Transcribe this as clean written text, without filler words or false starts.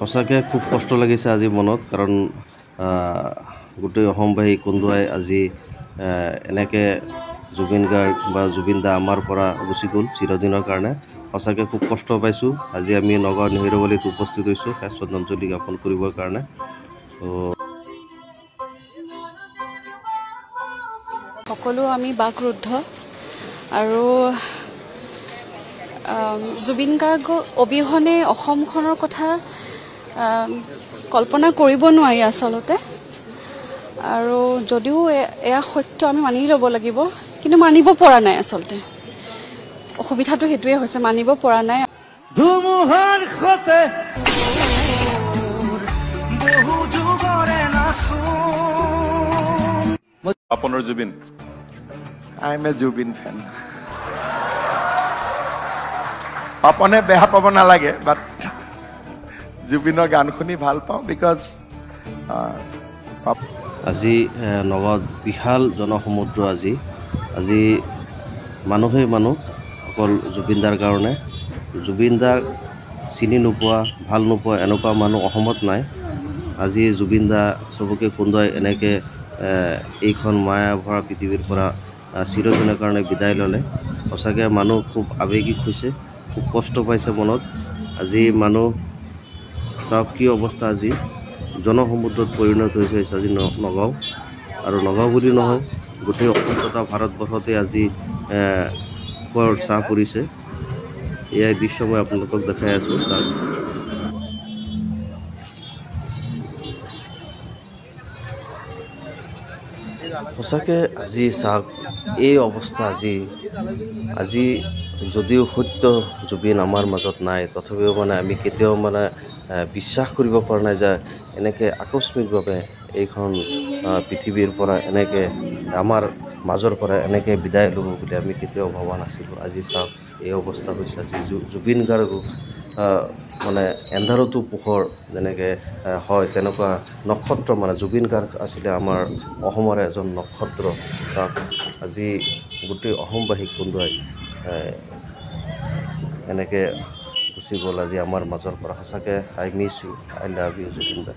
সঁচাকৈ খুব কষ্ট লাগিছে আজি মনত, কাৰণ গোটেই অসমবাসী কন্দুৱাই আজি এনেকৈ জুবিন গাৰ্গ বা জুবিন দা আমাৰ পৰা গুচি গ'ল চিৰদিনৰ কাৰণে। সঁচাকৈ খুব কষ্ট পাইছোঁ। আজি আমি নগাঁও নেহেৰুবালিত উপস্থিত হৈছোঁ শেষ শ্ৰদ্ধাঞ্জলি জ্ঞাপন কৰিবৰ কাৰণে। সকলো আমি বাকৰুদ্ধ আৰু জুবিন গাৰ্গ অবিহনে অসমখনৰ কথা কল্পনা কৰিব নোৱাৰি আচলতে। আৰু যদিও এয়া সত্য আমি মানি ল'ব লাগিব, কিন্তু মানিব পৰা নাই আচলতে। অসুবিধাটো সেইটোৱে হৈছে, মানিব পৰা নাই। আপোনাৰ Zubeen? I M A Zubeen ফেন। পাপনে বেয়া পাব নালাগে, বাট জুবিনৰ গান শুনি ভাল পাওঁ, বিকজ আজি নগাঁৱত বিশাল জনসমুদ্ৰ। আজি মানুহেই মানুহ অকল জুবিন দাৰ কাৰণে। জুবিন দাক চিনি নোপোৱা, ভাল নোপোৱা এনেকুৱা মানুহ অসমত নাই। আজি জুবিন দা চবকে কন্দুৱাই এনেকৈ এইখন মায়া ভৰা পৃথিৱীৰ পৰা চিৰদিনৰ কাৰণে বিদায় ল'লে। সঁচাকৈ মানুহ খুব আৱেগিক হৈছে, খুব কষ্ট পাইছে মনত। আজি মানুহ চাওক কি অৱস্থা, আজি জনসমুদ্ৰত পৰিণত হৈছে আজি নগাঁও। আৰু নগাঁও বুলি নহয়, গোটেই অসম তথা ভাৰতবৰ্ষতে আজি শোকৰ ছাঁ পৰিছে। এয়াই দৃশ্য মই আপোনালোকক দেখাই আছোঁ। তাক সঁচাকৈ আজি চাওক এই অৱস্থা। আজি যদিও সত্য জুবিন আমাৰ মাজত নাই, তথাপিও আমি কেতিয়াও বিশ্বাস কৰিব পৰা নাই যে এনেকৈ আকস্মিকভাৱে এইখন পৃথিৱীৰ পৰা এনেকৈ আমাৰ মাজৰ পৰা এনেকৈ বিদায় ল'ব বুলি আমি কেতিয়াও ভবা নাছিলোঁ। আজি চাওক এই অৱস্থা হৈছে। আজি জুবিন গাৰ্গ এন্ধাৰতো পোহৰ যেনেকৈ হয়, তেনেকুৱা নক্ষত্ৰ জুবিন গাৰ্গ আছিলে আমাৰ অসমৰে এজন নক্ষত্ৰ। আজি গোটেই অসমবাসীক কন্দুৱাই এনেকৈ গুচি গ'ল আজি আমাৰ মাজৰ পৰা। সঁচাকৈ I miss you, I love you Zubeen da.